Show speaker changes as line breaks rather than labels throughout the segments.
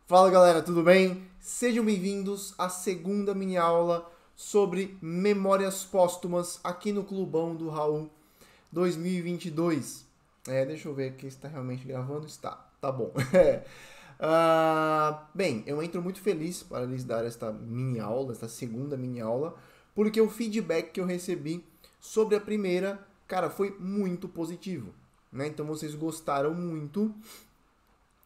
Fala galera, tudo bem? Sejam bem-vindos à segunda mini aula sobre memórias póstumas aqui no Clubão do Raul 2022. Deixa eu ver aqui se está realmente gravando. Está, tá bom. Bem, eu entro muito feliz para lhes dar esta mini aula, esta segunda mini aula, porque o feedback que eu recebi sobre a primeira, cara, foi muito positivo, né? Então vocês gostaram muito.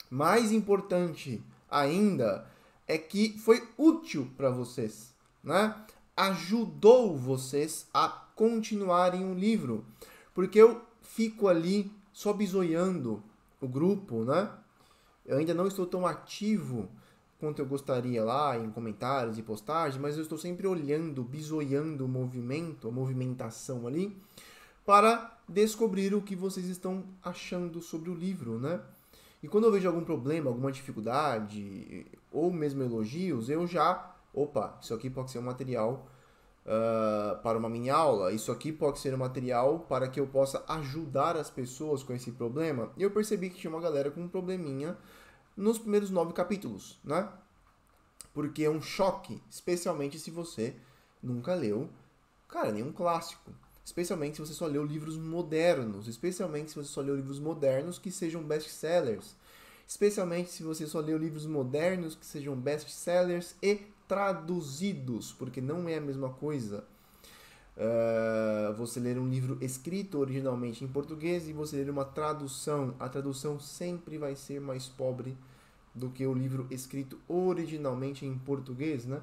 Mais importante ainda é que foi útil para vocês, né? Ajudou vocês a continuarem o livro, porque eu fico ali só bisoiando o grupo, né? Eu ainda não estou tão ativo quanto eu gostaria lá em comentários e postagens, mas eu estou sempre olhando, bisoiando o movimento, a movimentação ali, para descobrir o que vocês estão achando sobre o livro, né? E quando eu vejo algum problema, alguma dificuldade, ou mesmo elogios, eu já, opa, isso aqui pode ser um material para uma mini aula, isso aqui pode ser um material para que eu possa ajudar as pessoas com esse problema. E eu percebi que tinha uma galera com um probleminha nos primeiros 9 capítulos, né? Porque é um choque, especialmente se você nunca leu, cara, nenhum clássico. Especialmente se você só leu livros modernos. Especialmente se você só leu livros modernos que sejam best-sellers. Especialmente se você só leu livros modernos que sejam best-sellers e traduzidos. Porque não é a mesma coisa você ler um livro escrito originalmente em português e você ler uma tradução. A tradução sempre vai ser mais pobre do que o livro escrito originalmente em português, né?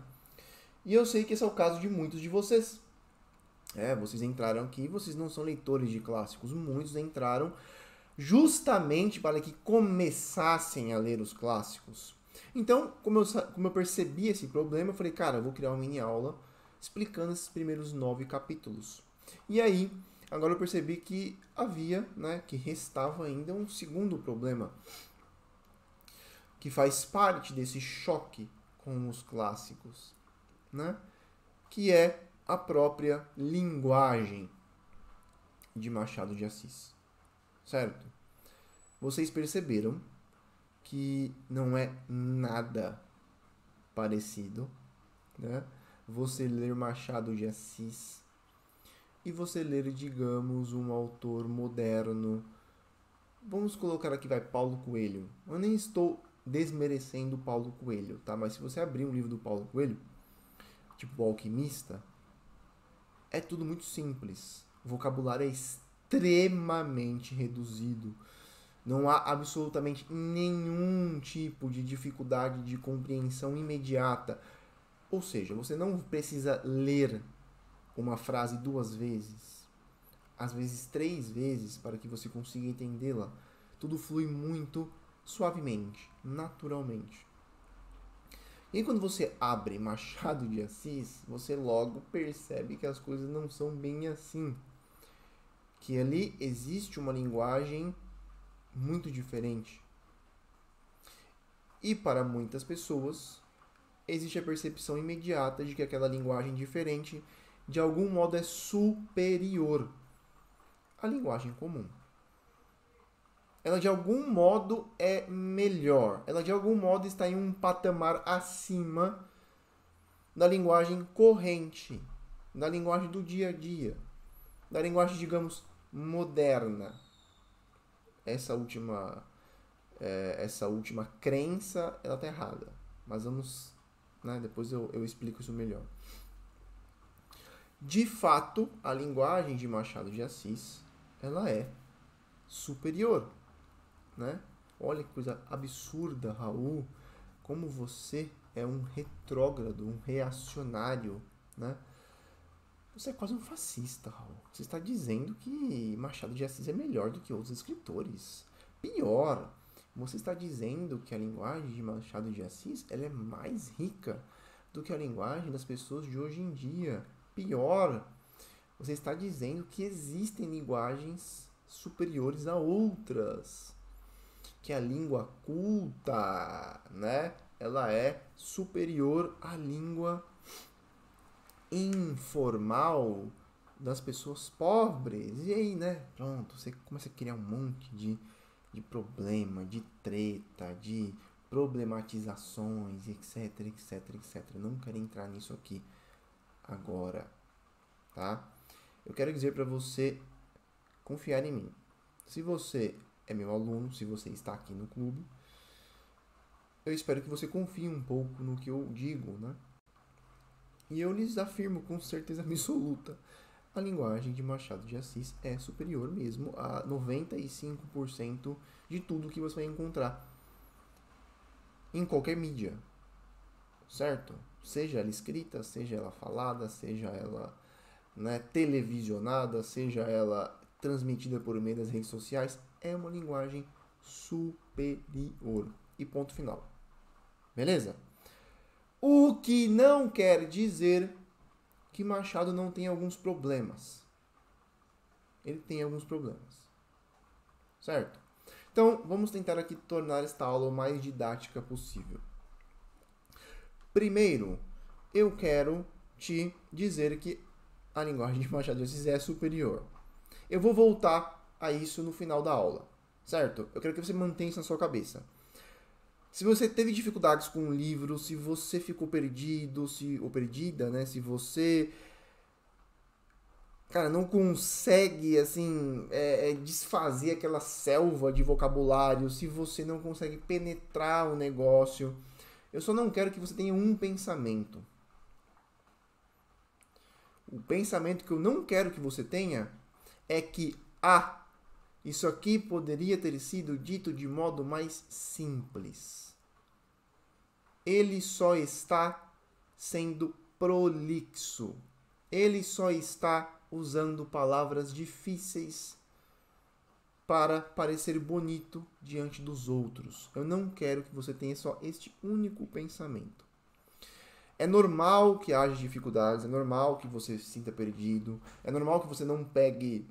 E eu sei que esse é o caso de muitos de vocês. Vocês entraram aqui, vocês não são leitores de clássicos. Muitos entraram justamente para que começassem a ler os clássicos. Então, como eu percebi esse problema, eu falei, cara, eu vou criar uma mini aula explicando esses primeiros 9 capítulos. E aí, agora eu percebi que havia, né, que restava ainda um segundo problema, que faz parte desse choque com os clássicos, né? Que é a própria linguagem de Machado de Assis, certo? Vocês perceberam que não é nada parecido, né? Você ler Machado de Assis e você ler, digamos, um autor moderno. Vamos colocar aqui, vai, Paulo Coelho. Eu nem estou desmerecendo Paulo Coelho, tá? Mas se você abrir um livro do Paulo Coelho, tipo O Alquimista, é tudo muito simples. O vocabulário é extremamente reduzido. Não há absolutamente nenhum tipo de dificuldade de compreensão imediata. Ou seja, você não precisa ler uma frase 2 vezes, às vezes 3 vezes, para que você consiga entendê-la. Tudo flui muito suavemente, naturalmente. E aí, quando você abre Machado de Assis, você logo percebe que as coisas não são bem assim. Que ali existe uma linguagem muito diferente. E para muitas pessoas, existe a percepção imediata de que aquela linguagem diferente, de algum modo, é superior à linguagem comum. Ela de algum modo é melhor. Ela de algum modo está em um patamar acima da linguagem corrente, da linguagem do dia a dia, da linguagem, digamos, moderna. Essa última crença, ela está errada. Mas vamos, né, depois eu explico isso melhor. De fato, a linguagem de Machado de Assis, ela é superior, né? Olha que coisa absurda, Raul, como você é um retrógrado, um reacionário, né? Você é quase um fascista, Raul. Você está dizendo que Machado de Assis é melhor do que outros escritores. Pior, você está dizendo que a linguagem de Machado de Assis ela é mais rica do que a linguagem das pessoas de hoje em dia. Pior, você está dizendo que existem linguagens superiores a outras. Que a língua culta, né, ela é superior à língua informal das pessoas pobres. E aí, né, pronto, você começa a criar um monte de problema, de treta, de problematizações, etc, etc, etc. Não quero entrar nisso aqui agora, tá? Eu quero dizer para você confiar em mim. Se você é meu aluno, se você está aqui no clube, eu espero que você confie um pouco no que eu digo, né? E eu lhes afirmo com certeza absoluta, a linguagem de Machado de Assis é superior mesmo a 95% de tudo que você vai encontrar em qualquer mídia, certo? Seja ela escrita, seja ela falada, seja ela, né, televisionada, seja ela transmitida por meio das redes sociais, é uma linguagem superior. E ponto final. Beleza? O que não quer dizer que Machado não tem alguns problemas. Ele tem alguns problemas. Certo? Então, vamos tentar aqui tornar esta aula o mais didática possível. Primeiro, eu quero te dizer que a linguagem de Machado de Assis é superior. Eu vou voltar a isso no final da aula, certo? Eu quero que você mantenha isso na sua cabeça. Se você teve dificuldades com o livro, se você ficou perdido, ou perdida, né? Se você, cara, não consegue, assim, desfazer aquela selva de vocabulário, se você não consegue penetrar o negócio, eu só não quero que você tenha um pensamento. O pensamento que eu não quero que você tenha é que, isso aqui poderia ter sido dito de modo mais simples. Ele só está sendo prolixo. Ele só está usando palavras difíceis para parecer bonito diante dos outros. Eu não quero que você tenha só este único pensamento. É normal que haja dificuldades, é normal que você se sinta perdido, é normal que você não pegue,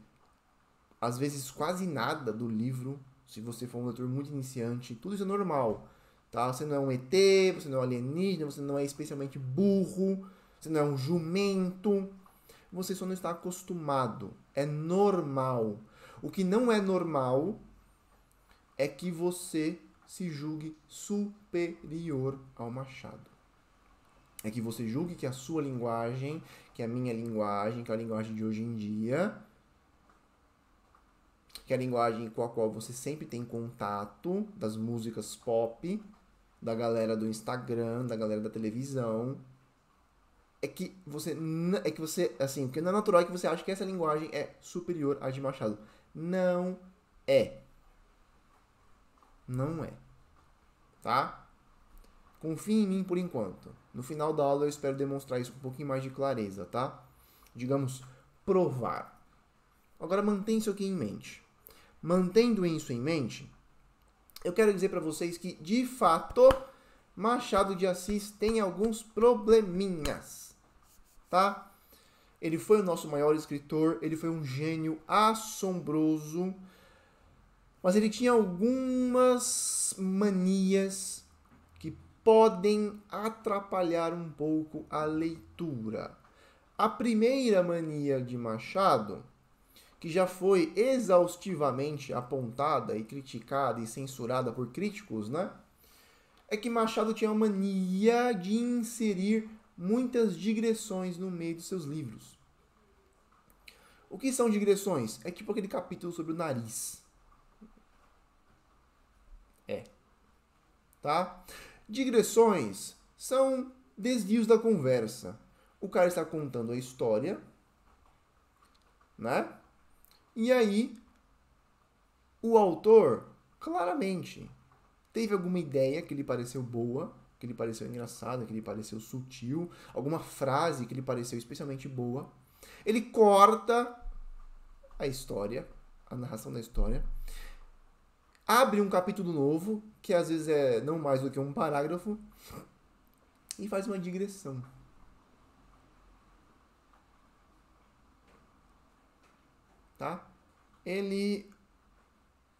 às vezes, quase nada do livro, se você for um leitor muito iniciante. Tudo isso é normal, tá? Você não é um ET, você não é um alienígena, você não é especialmente burro, você não é um jumento, você só não está acostumado. É normal. O que não é normal é que você se julgue superior ao Machado. É que você julgue que a sua linguagem, que a minha linguagem, que a linguagem de hoje em dia, que é a linguagem com a qual você sempre tem contato, das músicas pop, da galera do Instagram, da galera da televisão, é que você, assim, o que não é natural é que você acha que essa linguagem é superior à de Machado. Não é. Não é. Tá? Confie em mim por enquanto. No final da aula eu espero demonstrar isso com um pouquinho mais de clareza, tá? Digamos, provar. Agora mantenha isso aqui em mente. Mantendo isso em mente, eu quero dizer para vocês que, de fato, Machado de Assis tem alguns probleminhas, tá? Ele foi o nosso maior escritor, ele foi um gênio assombroso, mas ele tinha algumas manias que podem atrapalhar um pouco a leitura. A primeira mania de Machado, que já foi exaustivamente apontada e criticada e censurada por críticos, né? É que Machado tinha a mania de inserir muitas digressões no meio de seus livros. O que são digressões? É tipo aquele capítulo sobre o nariz. Tá? Digressões são desvios da conversa. O cara está contando a história, né? E aí, o autor, claramente, teve alguma ideia que lhe pareceu boa, que lhe pareceu engraçada, que lhe pareceu sutil, alguma frase que lhe pareceu especialmente boa. Ele corta a história, a narração da história, abre um capítulo novo, que às vezes é não mais do que um parágrafo, e faz uma digressão. Tá? Ele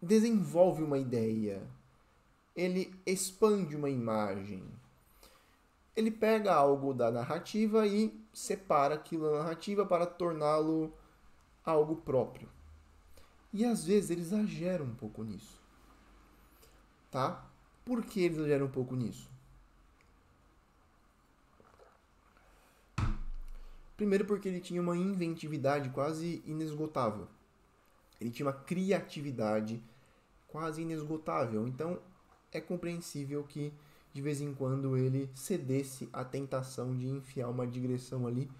desenvolve uma ideia, ele expande uma imagem, ele pega algo da narrativa e separa aquilo da narrativa para torná-lo algo próprio. E às vezes ele exagera um pouco nisso, tá? Por que eles exageram um pouco nisso? Primeiro porque ele tinha uma inventividade quase inesgotável. Ele tinha uma criatividade quase inesgotável. Então é compreensível que de vez em quando ele cedesse à tentação de enfiar uma digressão ali,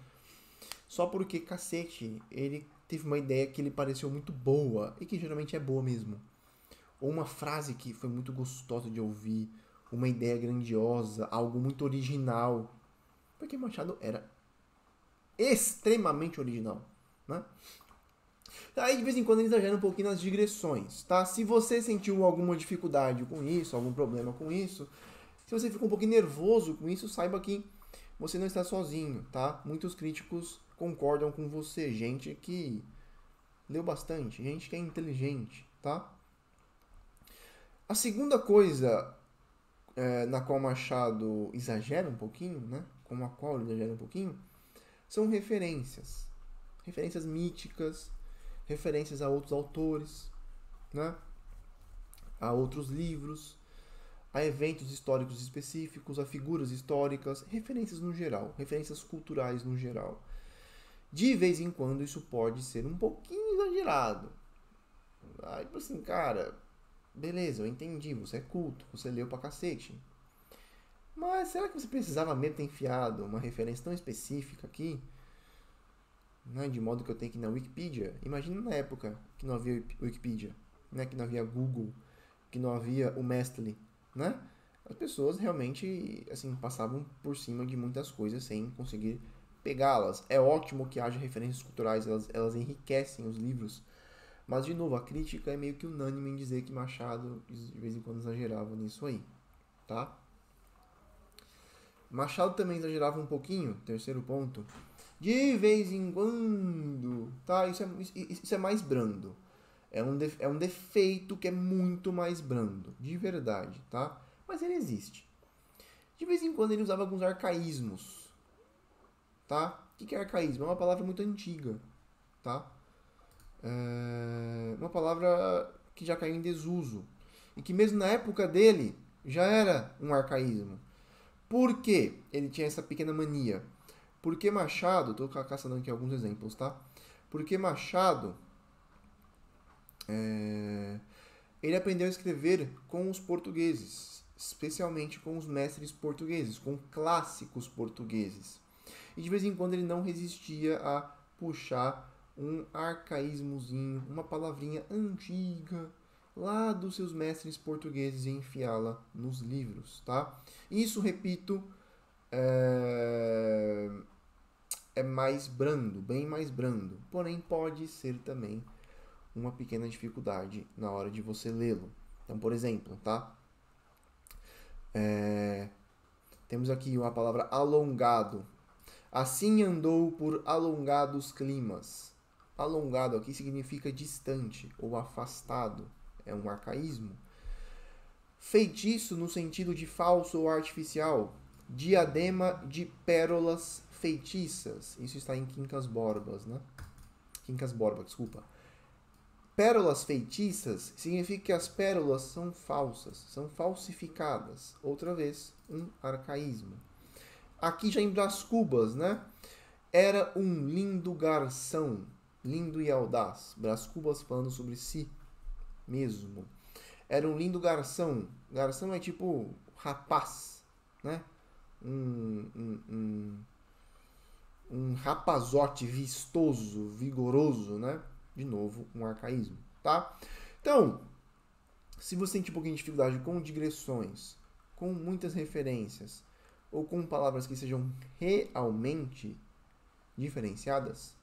só porque, cacete, ele teve uma ideia que lhe pareceu muito boa, e que geralmente é boa mesmo. Ou uma frase que foi muito gostosa de ouvir, uma ideia grandiosa, algo muito original. Porque Machado era extremamente original, né? Aí de vez em quando ele exagera um pouquinho nas digressões, tá? Se você sentiu alguma dificuldade com isso, algum problema com isso, se você ficou um pouquinho nervoso com isso, saiba que você não está sozinho, tá? Muitos críticos concordam com você, gente que leu bastante, gente que é inteligente, tá? A segunda coisa na qual Machado exagera um pouquinho, né? Com a qual ele exagera um pouquinho, são referências. Referências míticas, referências a outros autores, né? A outros livros, a eventos históricos específicos, a figuras históricas, referências no geral, referências culturais no geral. De vez em quando isso pode ser um pouquinho exagerado. Aí, tipo assim, cara, beleza, eu entendi, você é culto, você leu pra cacete. Mas será que você precisava mesmo ter enfiado uma referência tão específica aqui? Né, de modo que eu tenho que ir na Wikipedia. Imagina na época que não havia Wikipedia, né, que não havia Google, que não havia o Mestle, né? As pessoas realmente assim passavam por cima de muitas coisas sem conseguir pegá-las. É ótimo que haja referências culturais, elas enriquecem os livros. Mas, de novo, a crítica é meio que unânime em dizer que Machado de vez em quando exagerava nisso aí, tá? Machado também exagerava um pouquinho, terceiro ponto, de vez em quando, tá? Isso é mais brando. É um defeito que é muito mais brando, de verdade, tá? Mas ele existe. De vez em quando ele usava alguns arcaísmos, tá? O que é arcaísmo? É uma palavra muito antiga, tá? É uma palavra que já caiu em desuso. E que mesmo na época dele já era um arcaísmo. Por que ele tinha essa pequena mania? Porque Machado, estou caçando aqui alguns exemplos, tá? Porque Machado, ele aprendeu a escrever com os portugueses, especialmente com os mestres portugueses, com clássicos portugueses. E de vez em quando ele não resistia a puxar um arcaísmozinho, uma palavrinha antiga, lá dos seus mestres portugueses e enfiá-la nos livros, tá? Isso, repito, é mais brando, bem mais brando. Porém, pode ser também uma pequena dificuldade na hora de você lê-lo. Então, por exemplo, tá? Temos aqui uma palavra alongado. Assim andou por alongados climas. Alongado aqui significa distante ou afastado. É um arcaísmo. Feitiço no sentido de falso ou artificial. Diadema de pérolas feitiças. Isso está em Quincas Borbas, né? Quincas Borba, desculpa. Pérolas feitiças significa que as pérolas são falsas, são falsificadas. Outra vez, um arcaísmo. Aqui já em Brás Cubas, né? Era um lindo garção, lindo e audaz. Brás Cubas falando sobre si mesmo. Era um lindo garção. Garção é tipo rapaz, né? Um rapazote vistoso, vigoroso, né? De novo, um arcaísmo, tá? Então, se você tem um pouquinho de dificuldade com digressões, com muitas referências, ou com palavras que sejam realmente diferenciadas,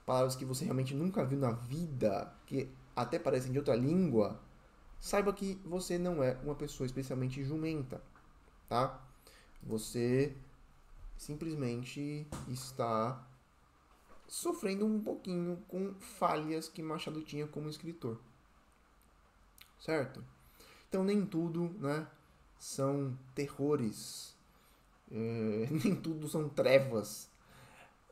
palavras que você realmente nunca viu na vida, que até parecem de outra língua, saiba que você não é uma pessoa especialmente jumenta, tá? Você simplesmente está sofrendo um pouquinho com falhas que Machado tinha como escritor, certo? Então nem tudo, né, são terrores, nem tudo são trevas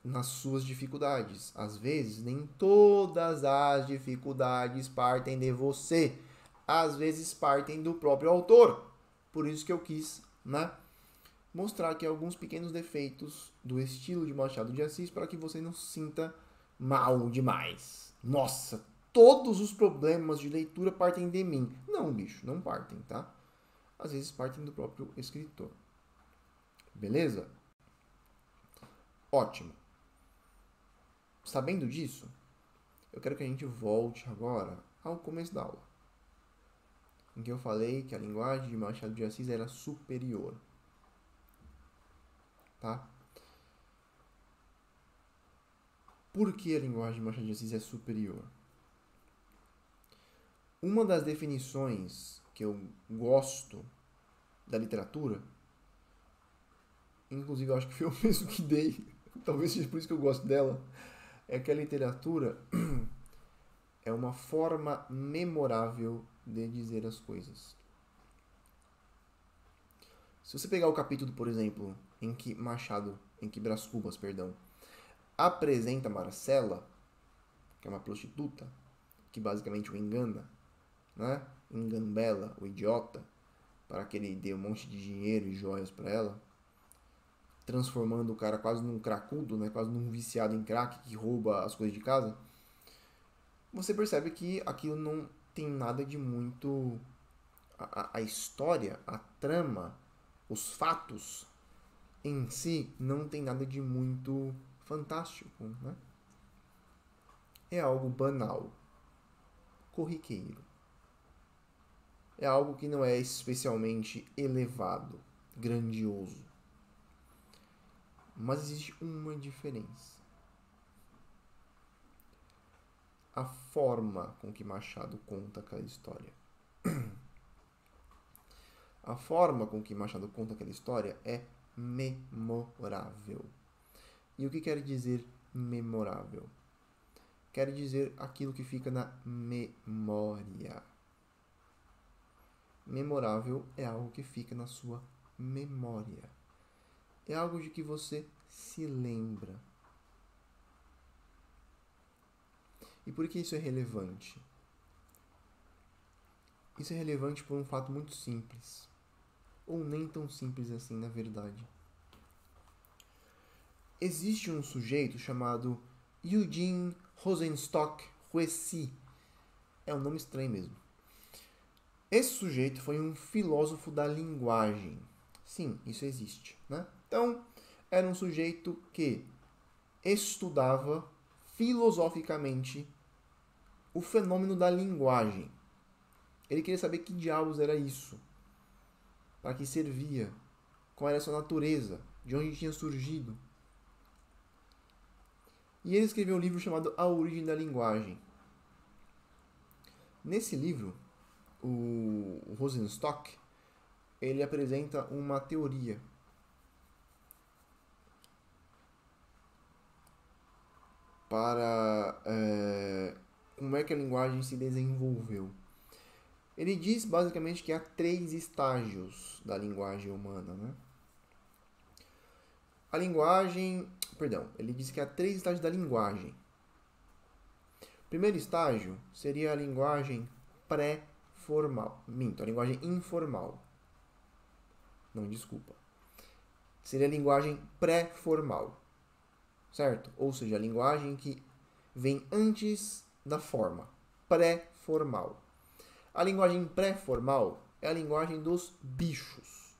nas suas dificuldades. Às vezes nem todas as dificuldades partem de você. às vezes partem do próprio autor. Por isso que eu quis, né, mostrar aqui alguns pequenos defeitos do estilo de Machado de Assis para que você não se sinta mal demais. Nossa, todos os problemas de leitura partem de mim. Não, bicho, não partem, tá? Às vezes partem do próprio escritor. Beleza? Ótimo. Sabendo disso, eu quero que a gente volte agora ao começo da aula, em que eu falei que a linguagem de Machado de Assis era superior. Tá? Por que a linguagem de Machado de Assis é superior? Uma das definições que eu gosto da literatura, inclusive eu acho que foi eu mesmo que dei, talvez seja por isso que eu gosto dela, é que a literatura é uma forma memorável de dizer as coisas. Se você pegar o capítulo, por exemplo, em que Brás Cubas, apresenta Marcela, que é uma prostituta, que basicamente o engana, né? Engambela, o idiota, para que ele dê um monte de dinheiro e joias para ela, transformando o cara quase num cracudo, né? Quase num viciado em crack que rouba as coisas de casa. Você percebe que aquilo não tem nada de muito... A história, a trama, os fatos em si não tem nada de muito fantástico, né? É algo banal, corriqueiro. É algo que não é especialmente elevado, grandioso. Mas existe uma diferença. A forma com que Machado conta aquela história. A forma com que Machado conta aquela história é memorável. E o que quer dizer memorável? Quer dizer aquilo que fica na memória. Memorável é algo que fica na sua memória. É algo de que você se lembra. E por que isso é relevante? Isso é relevante por um fato muito simples. Ou nem tão simples assim, na verdade. Existe um sujeito chamado Eugene Rosenstock Huessy. É um nome estranho mesmo. Esse sujeito foi um filósofo da linguagem. Sim, isso existe, né? Então, era um sujeito que estudava filosoficamente o fenômeno da linguagem. Ele queria saber que diabos era isso, para que servia, qual era a sua natureza, de onde tinha surgido. E ele escreveu um livro chamado A Origem da Linguagem. Nesse livro, o Rosenstock, ele apresenta uma teoria para como é que a linguagem se desenvolveu. Ele diz basicamente que há 3 estágios da linguagem humana, né? Ele diz que há 3 estágios da linguagem. O primeiro estágio seria a linguagem pré-formal. A linguagem informal. Não, desculpa. Seria a linguagem pré-formal. Certo? Ou seja, a linguagem que vem antes da forma. Pré-formal. A linguagem pré-formal é a linguagem dos bichos.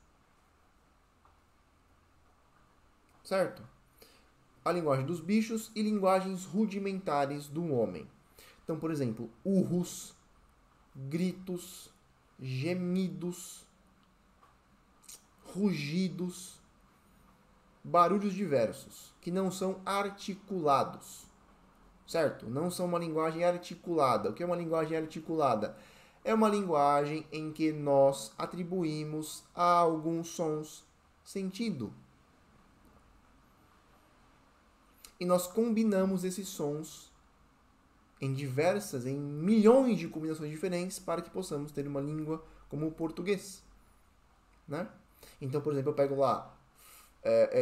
Certo? A linguagem dos bichos e linguagens rudimentares do homem. Então, por exemplo, urros, gritos, gemidos, rugidos, barulhos diversos, que não são articulados. Certo? Não são uma linguagem articulada. O que é uma linguagem articulada? É uma linguagem em que nós atribuímos a alguns sons sentido. E nós combinamos esses sons em milhões de combinações diferentes para que possamos ter uma língua como o português. Né? Então, por exemplo, eu pego lá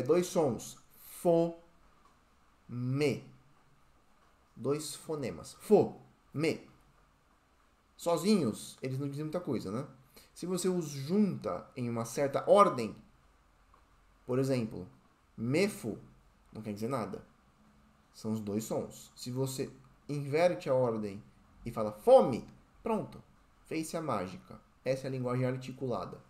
2 sons. Fo, me. 2 fonemas. Fo, me. Sozinhos, eles não dizem muita coisa, né? Se você os junta em uma certa ordem, por exemplo, mefo não quer dizer nada. São os dois sons. Se você inverte a ordem e fala fome, pronto, fez-se a mágica. Essa é a linguagem articulada.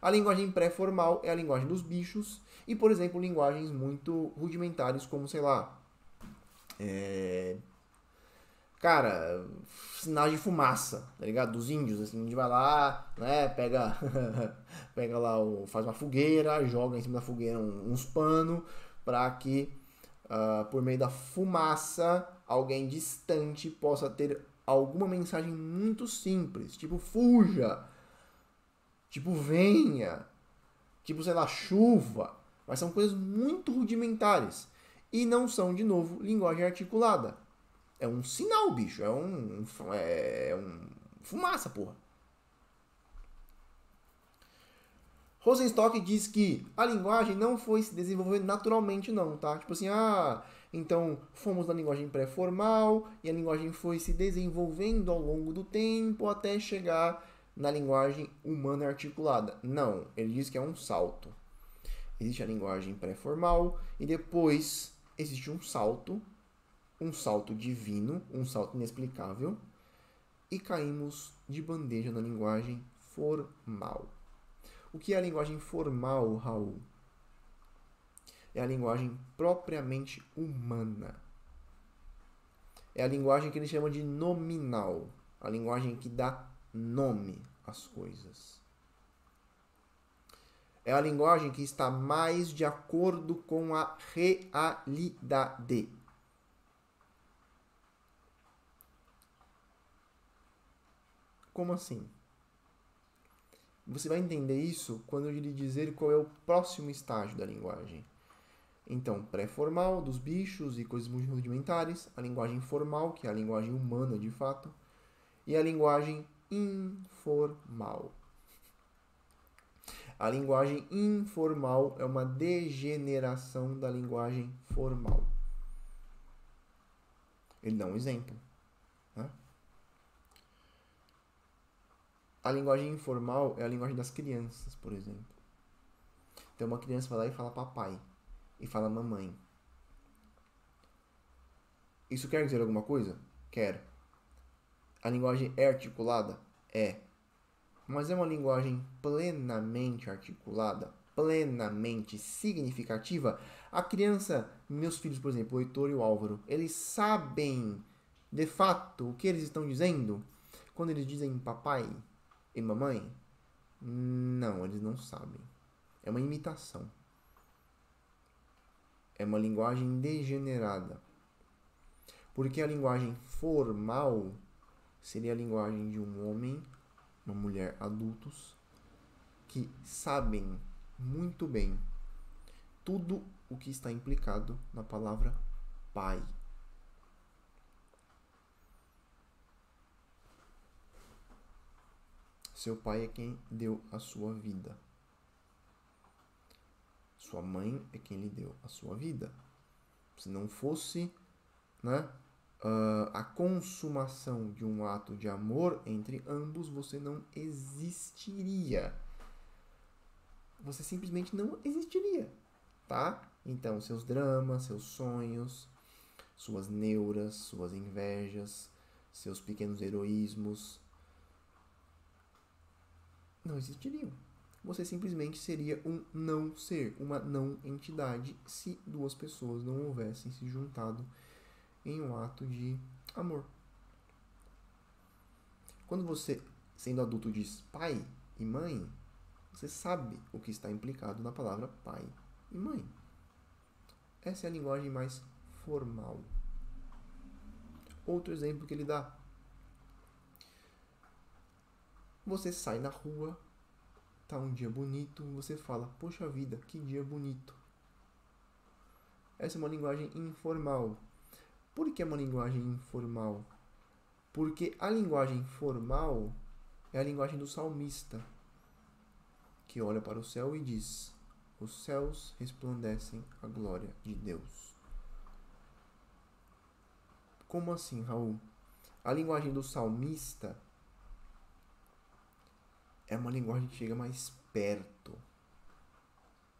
A linguagem pré-formal é a linguagem dos bichos e, por exemplo, linguagens muito rudimentares como, sei lá, cara, sinais de fumaça, tá ligado? Dos índios, assim, a gente vai lá, né, pega, pega lá, faz uma fogueira, joga em cima da fogueira uns panos para que, por meio da fumaça, alguém distante possa ter alguma mensagem muito simples, tipo fuja, tipo venha, tipo, sei lá, chuva, mas são coisas muito rudimentares e não são, de novo, linguagem articulada. É um sinal, bicho. É um fumaça, porra. Rosenstock diz que a linguagem não foi se desenvolvendo naturalmente, não, tá? Tipo assim, então fomos na linguagem pré-formal e a linguagem foi se desenvolvendo ao longo do tempo até chegar na linguagem humana articulada. Não, ele diz que é um salto. Existe a linguagem pré-formal e depois existe um salto divino, um salto inexplicável, e caímos de bandeja na linguagem formal. O que é a linguagem formal, Raul? É a linguagem propriamente humana. É a linguagem que ele chama de nominal, a linguagem que dá nome às coisas. É a linguagem que está mais de acordo com a realidade. Como assim? Você vai entender isso quando eu lhe dizer qual é o próximo estágio da linguagem. Então, pré-formal, dos bichos e coisas muito rudimentares, a linguagem formal, que é a linguagem humana de fato, e a linguagem informal. A linguagem informal é uma degeneração da linguagem formal. Ele dá um exemplo. Né? A linguagem informal é a linguagem das crianças, por exemplo. Então uma criança vai lá e fala papai, e fala mamãe. Isso quer dizer alguma coisa? Quer. A linguagem é articulada? É. Mas é uma linguagem plenamente articulada, plenamente significativa? A criança, meus filhos, por exemplo, o Heitor e o Álvaro, eles sabem de fato o que eles estão dizendo? Quando eles dizem papai e mamãe? Não, eles não sabem. É uma imitação. É uma linguagem degenerada. Porque a linguagem formal seria a linguagem de um homem, uma mulher, adultos, que sabem muito bem tudo o que está implicado na palavra pai. Seu pai é quem deu a sua vida. Sua mãe é quem lhe deu a sua vida. Se não fosse, né, a consumação de um ato de amor entre ambos, você não existiria. Você simplesmente não existiria, tá? Então, seus dramas, seus sonhos, suas neuras, suas invejas, seus pequenos heroísmos não existiriam. Você simplesmente seria um não ser, uma não entidade, se duas pessoas não houvessem se juntado em um ato de amor. Quando você, sendo adulto, diz pai e mãe, você sabe o que está implicado na palavra pai e mãe. Essa é a linguagem mais formal. Outro exemplo que ele dá. Você sai na rua, tá um dia bonito, você fala, poxa vida, que dia bonito. Essa é uma linguagem informal. Por que é uma linguagem informal? Porque a linguagem formal é a linguagem do salmista, que olha para o céu e diz, os céus resplandecem a glória de Deus. Como assim, Raul? A linguagem do salmista é uma linguagem que chega mais perto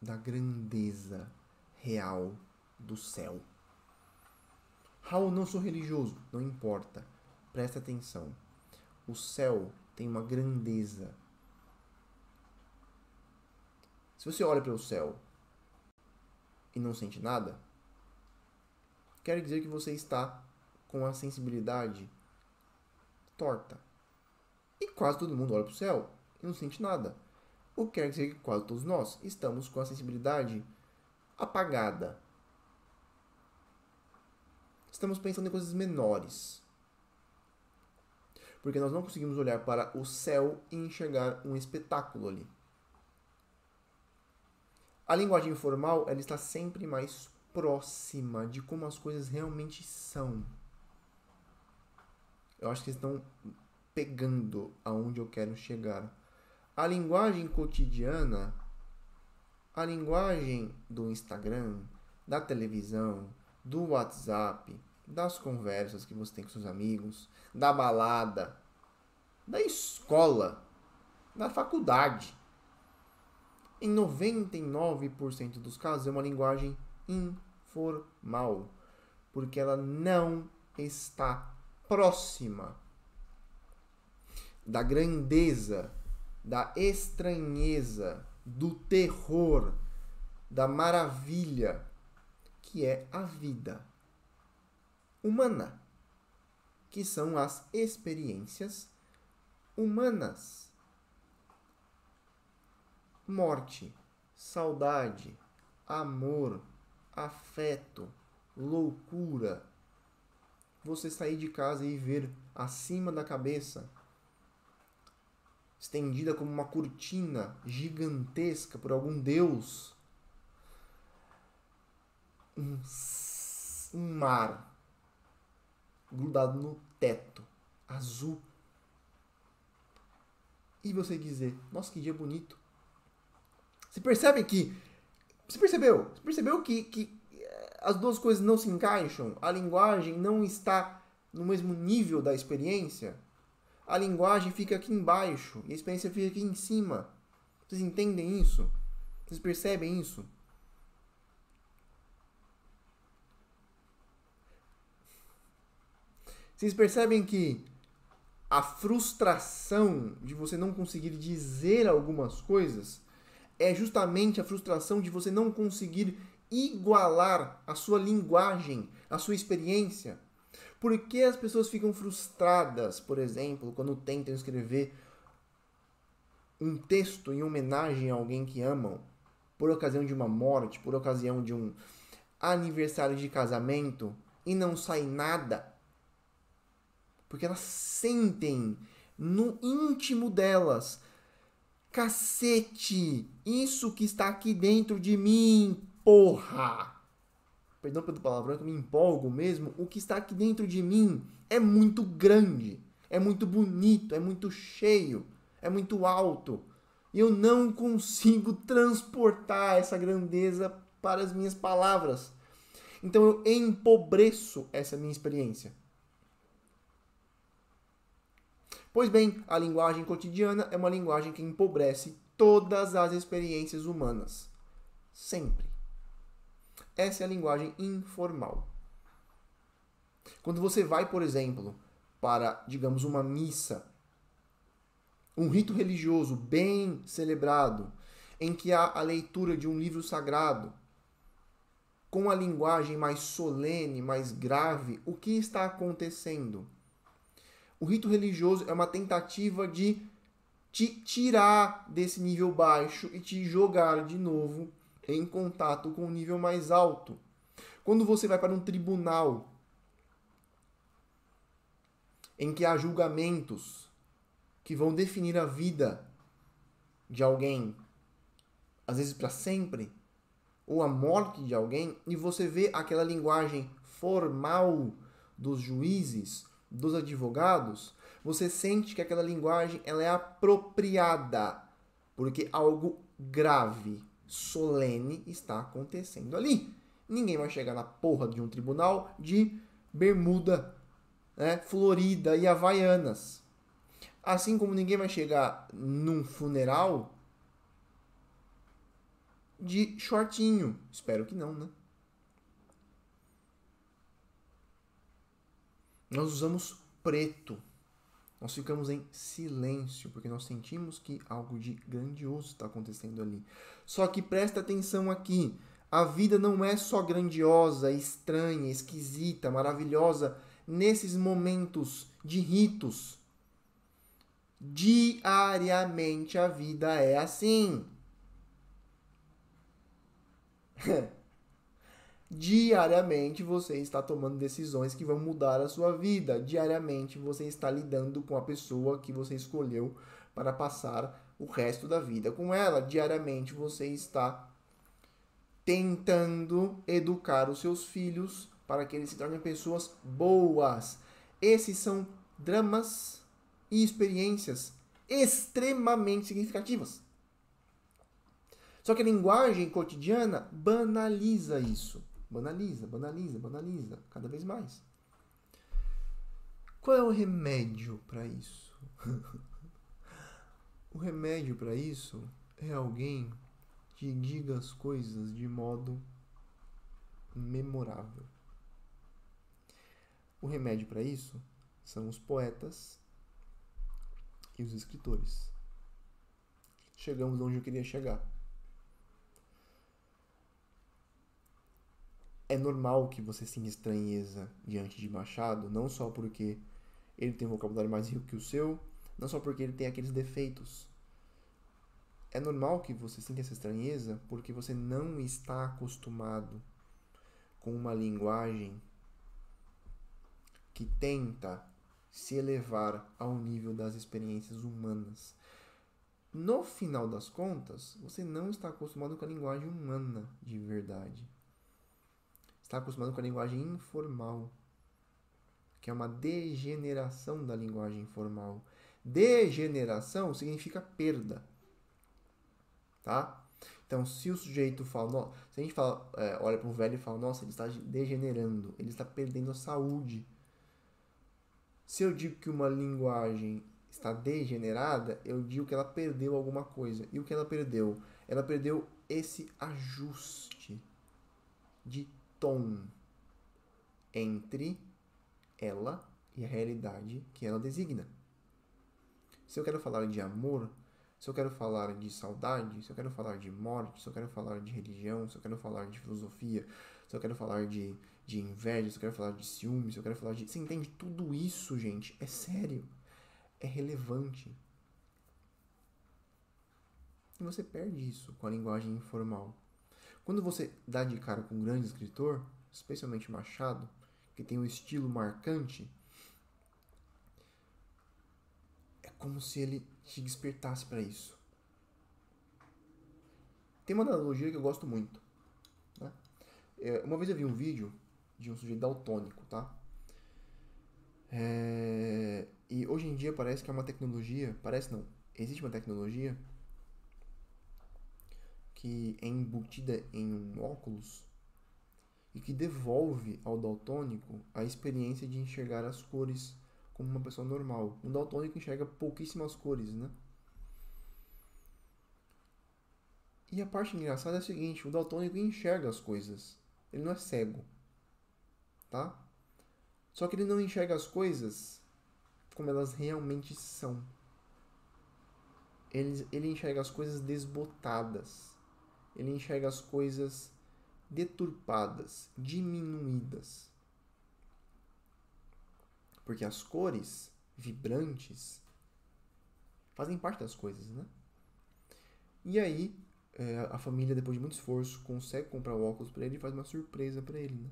da grandeza real do céu. Raul, não sou religioso. Não importa. Presta atenção. O céu tem uma grandeza. Se você olha para o céu e não sente nada, quer dizer que você está com a sensibilidade torta. E quase todo mundo olha para o céu e não sente nada. O que quer dizer que quase todos nós estamos com a sensibilidade apagada. Estamos pensando em coisas menores. Porque nós não conseguimos olhar para o céu e enxergar um espetáculo ali. A linguagem informal, ela está sempre mais próxima de como as coisas realmente são. Eu acho que eles estão pegando aonde eu quero chegar. A linguagem cotidiana, a linguagem do Instagram, da televisão, do WhatsApp, das conversas que você tem com seus amigos, da balada, da escola, da faculdade. Em 99% dos casos é uma linguagem informal, porque ela não está próxima da grandeza, da estranheza, do terror, da maravilha que é a vida humana, que são as experiências humanas. Morte, saudade, amor, afeto, loucura. Você sair de casa e ver acima da cabeça, estendida como uma cortina gigantesca por algum deus, um mar grudado no teto, azul. E você dizer, nossa, que dia bonito. Você percebeu que as duas coisas não se encaixam? A linguagem não está no mesmo nível da experiência? A linguagem fica aqui embaixo e a experiência fica aqui em cima. Vocês entendem isso? Vocês percebem isso? Vocês percebem que a frustração de você não conseguir dizer algumas coisas é justamente a frustração de você não conseguir igualar a sua linguagem, a sua experiência? Por que as pessoas ficam frustradas, por exemplo, quando tentam escrever um texto em homenagem a alguém que amam, por ocasião de uma morte, por ocasião de um aniversário de casamento, e não sai nada? Porque elas sentem no íntimo delas, cacete, isso que está aqui dentro de mim, porra! Perdão pelo palavrão, que eu me empolgo mesmo. O que está aqui dentro de mim é muito grande, é muito bonito, é muito cheio, é muito alto. E eu não consigo transportar essa grandeza para as minhas palavras. Então eu empobreço essa minha experiência. Pois bem, a linguagem cotidiana é uma linguagem que empobrece todas as experiências humanas. Sempre. Essa é a linguagem informal. Quando você vai, por exemplo, para, digamos, uma missa, um rito religioso bem celebrado, em que há a leitura de um livro sagrado, com a linguagem mais solene, mais grave, o que está acontecendo? O rito religioso é uma tentativa de te tirar desse nível baixo e te jogar de novo em contato com um nível mais alto. Quando você vai para um tribunal em que há julgamentos que vão definir a vida de alguém, às vezes para sempre, ou a morte de alguém, e você vê aquela linguagem formal dos juízes, dos advogados, você sente que aquela linguagem ela é apropriada, porque algo grave, solene está acontecendo ali. Ninguém vai chegar na porra de um tribunal de bermuda, né, florida e havaianas. Assim como ninguém vai chegar num funeral de shortinho. Espero que não, né? Nós usamos preto. Nós ficamos em silêncio, porque nós sentimos que algo de grandioso está acontecendo ali. Só que presta atenção aqui. A vida não é só grandiosa, estranha, esquisita, maravilhosa nesses momentos de ritos. Diariamente a vida é assim. Diariamente você está tomando decisões que vão mudar a sua vida. Diariamente você está lidando com a pessoa que você escolheu para passar o resto da vida com ela. Diariamente você está tentando educar os seus filhos para que eles se tornem pessoas boas. Esses são dramas e experiências extremamente significativas. Só que a linguagem cotidiana banaliza isso. Banaliza, banaliza, banaliza, cada vez mais. Qual é o remédio para isso? O remédio para isso é alguém que diga as coisas de modo memorável. O remédio para isso são os poetas e os escritores. Chegamos onde eu queria chegar. É normal que você sinta estranheza diante de Machado, não só porque ele tem um vocabulário mais rico que o seu, não só porque ele tem aqueles defeitos. É normal que você sinta essa estranheza porque você não está acostumado com uma linguagem que tenta se elevar ao nível das experiências humanas. No final das contas, você não está acostumado com a linguagem humana de verdade. Está acostumado com a linguagem informal, que é uma degeneração da linguagem informal. Degeneração significa perda, tá? Então, se o sujeito fala, se a gente fala, olha para um velho e fala, nossa, ele está degenerando, ele está perdendo a saúde. Se eu digo que uma linguagem está degenerada, eu digo que ela perdeu alguma coisa. E o que ela perdeu? Ela perdeu esse ajuste de tom entre ela e a realidade que ela designa. Se eu quero falar de amor, se eu quero falar de saudade, se eu quero falar de morte, se eu quero falar de religião, se eu quero falar de filosofia, se eu quero falar de inveja, se eu quero falar de ciúme, se eu quero falar de... Você entende? Tudo isso, gente, é sério. É relevante. E você perde isso com a linguagem informal. Quando você dá de cara com um grande escritor, especialmente Machado, que tem um estilo marcante, é como se ele te despertasse para isso. Tem uma analogia que eu gosto muito. Né? Uma vez eu vi um vídeo de um sujeito daltônico, tá? E hoje em dia parece que é uma tecnologia, parece não, existe uma tecnologia que é embutida em um óculos e que devolve ao daltônico a experiência de enxergar as cores como uma pessoa normal. Um daltônico enxerga pouquíssimas cores, né? E a parte engraçada é a seguinte, o daltônico enxerga as coisas. Ele não é cego, tá? Só que ele não enxerga as coisas como elas realmente são. Ele enxerga as coisas desbotadas. Ele enxerga as coisas deturpadas, diminuídas. Porque as cores vibrantes fazem parte das coisas, né? E aí, a família, depois de muito esforço, consegue comprar o óculos para ele e faz uma surpresa para ele, né?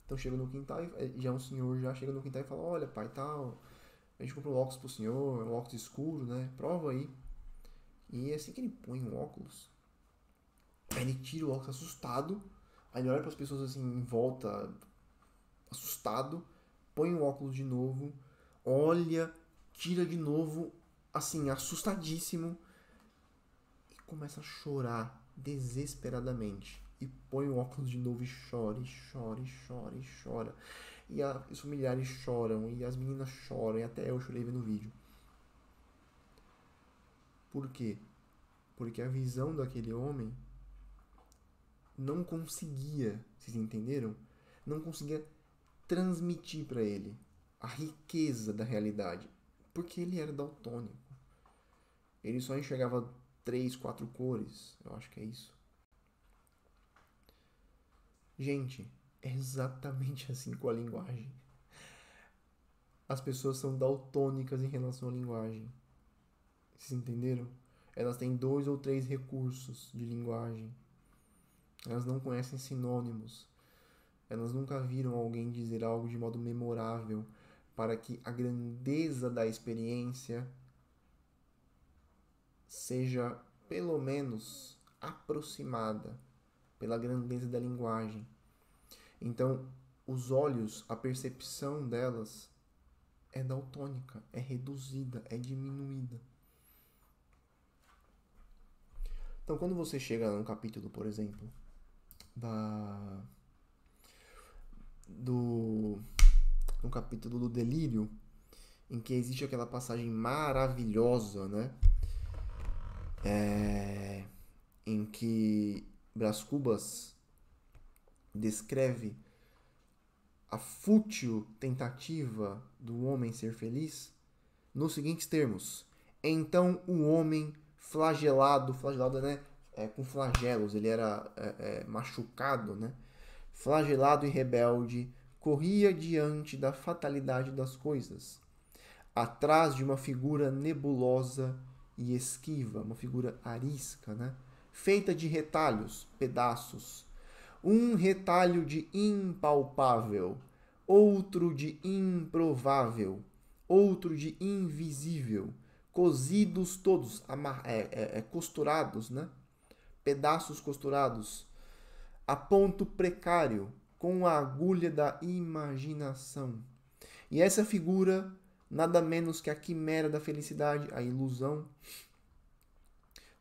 Então chega no quintal, já um senhor já chega no quintal e fala, olha pai, tal, a gente comprou um óculos pro senhor, um óculos escuro, né? Prova aí. E assim que ele põe o óculos, aí ele tira o óculos assustado, aí ele olha para as pessoas assim em volta, assustado, põe o óculos de novo, olha, tira de novo, assim, assustadíssimo, e começa a chorar desesperadamente. E põe o óculos de novo e chora, e chora, e chora, e chora. E os familiares choram, e as meninas choram, e até eu chorei vendo o vídeo. Por quê? Porque a visão daquele homem não conseguia, vocês entenderam? Não conseguia transmitir para ele a riqueza da realidade, porque ele era daltônico. Ele só enxergava 3, 4 cores, eu acho que é isso. Gente, é exatamente assim com a linguagem. As pessoas são daltônicas em relação à linguagem. Vocês entenderam? Elas têm 2 ou 3 recursos de linguagem. Elas não conhecem sinônimos. Elas nunca viram alguém dizer algo de modo memorável para que a grandeza da experiência seja pelo menos aproximada pela grandeza da linguagem. Então, os olhos, a percepção delas é daltônica, é reduzida, é diminuída. Então, quando você chega num capítulo, por exemplo, no capítulo do delírio, em que existe aquela passagem maravilhosa, né? Em que Brás Cubas descreve a fútil tentativa do homem ser feliz nos seguintes termos: então o homem flagelado, né? Com flagelos, ele era machucado, né? Flagelado e rebelde, corria diante da fatalidade das coisas, atrás de uma figura nebulosa e esquiva, uma figura arisca, né? Feita de retalhos, pedaços. Um retalho de impalpável, outro de improvável, outro de invisível, cozidos todos, costurados, né? Pedaços costurados, a ponto precário, com a agulha da imaginação. E essa figura, nada menos que a quimera da felicidade, a ilusão,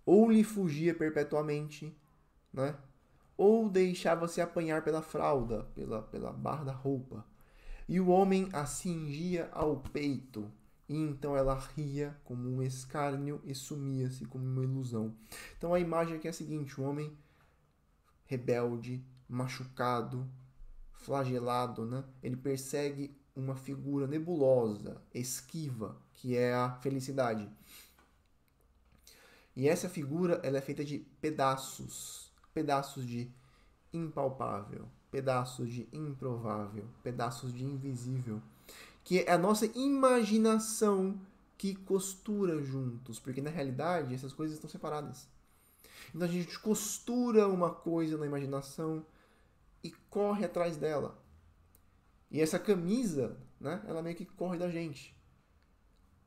ou lhe fugia perpetuamente, né? Ou deixava-se apanhar pela fralda, pela barra da roupa. E o homem a cingia ao peito, e então ela ria como um escárnio e sumia-se como uma ilusão. Então a imagem aqui é a seguinte: o homem rebelde, machucado, flagelado, né? Ele persegue uma figura nebulosa, esquiva, que é a felicidade. E essa figura ela é feita de pedaços, pedaços de impalpável, pedaços de improvável, pedaços de invisível, que é a nossa imaginação que costura juntos, porque na realidade essas coisas estão separadas. Então a gente costura uma coisa na imaginação e corre atrás dela. E essa camisa, né, ela meio que corre da gente.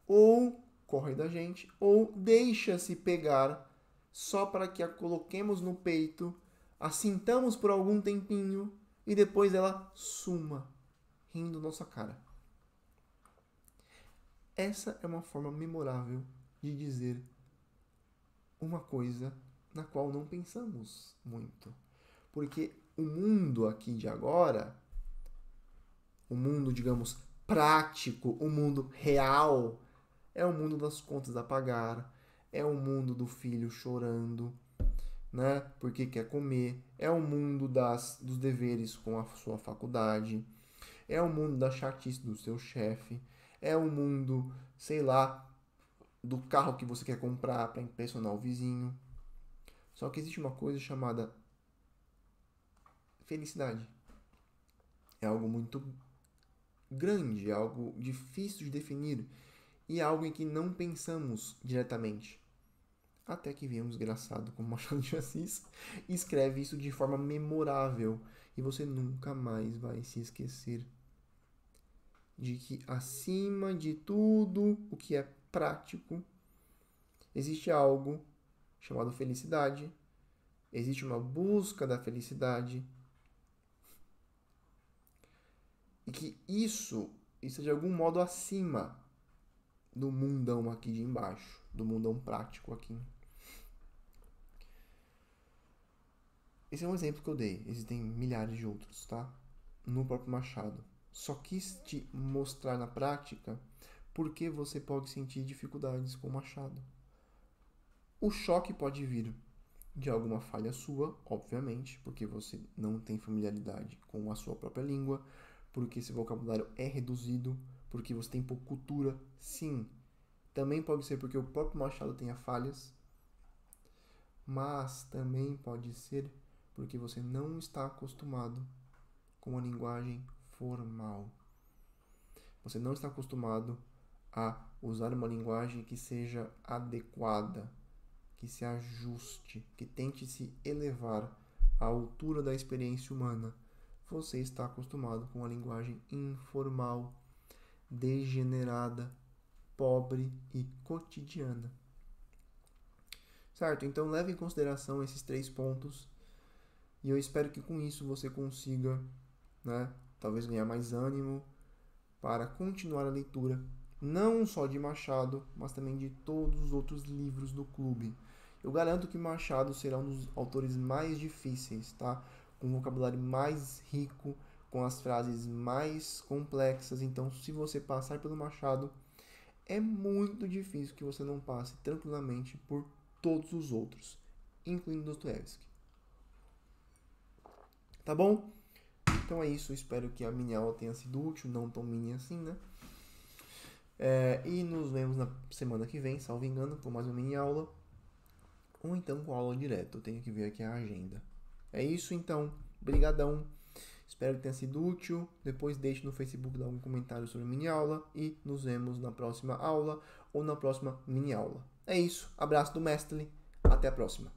Ou corre da gente, ou deixa-se pegar só para que a coloquemos no peito, a sintamos por algum tempinho e depois ela suma, rindo nossa cara. Essa é uma forma memorável de dizer uma coisa na qual não pensamos muito. Porque o mundo aqui de agora, o mundo, digamos, prático, o mundo real, é o mundo das contas a pagar, é o mundo do filho chorando, né? Porque quer comer, é o mundo dos deveres com a sua faculdade, é o mundo da chatice do seu chefe, é o mundo, sei lá, do carro que você quer comprar para impressionar o vizinho. Só que existe uma coisa chamada felicidade. É algo muito grande, é algo difícil de definir e é algo em que não pensamos diretamente. Até que vem um desgraçado como Machado de Assis e escreve isso de forma memorável e você nunca mais vai se esquecer de que acima de tudo o que é prático existe algo chamado felicidade, existe uma busca da felicidade e que isso de algum modo acima do mundão aqui de embaixo, do mundão prático aqui. Esse é um exemplo que eu dei, existem milhares de outros, tá? No próprio Machado. Só quis te mostrar na prática por que você pode sentir dificuldades com o Machado. O choque pode vir de alguma falha sua, obviamente, porque você não tem familiaridade com a sua própria língua, porque esse vocabulário é reduzido, porque você tem pouca cultura, sim. Também pode ser porque o próprio Machado tenha falhas, mas também pode ser porque você não está acostumado com a linguagem formal. Você não está acostumado a usar uma linguagem que seja adequada, que se ajuste, que tente se elevar à altura da experiência humana. Você está acostumado com a linguagem informal, degenerada, pobre e cotidiana. Certo? Então leve em consideração esses 3 pontos e eu espero que com isso você consiga, né, talvez ganhar mais ânimo para continuar a leitura, não só de Machado, mas também de todos os outros livros do clube. Eu garanto que Machado será um dos autores mais difíceis, tá? Com um vocabulário mais rico, com as frases mais complexas. Então, se você passar pelo Machado, é muito difícil que você não passe tranquilamente por todos os outros, incluindo Dostoiévski. Tá bom? Então é isso. Espero que a mini aula tenha sido útil, não tão mini assim, né? E nos vemos na semana que vem, salvo engano, com mais uma mini aula. Ou então com aula direta. Eu tenho que ver aqui a agenda. É isso então. Brigadão. Espero que tenha sido útil. Depois deixe no Facebook lá um comentário sobre a mini aula. E nos vemos na próxima aula ou na próxima mini aula. É isso. Abraço do Mestre. Até a próxima.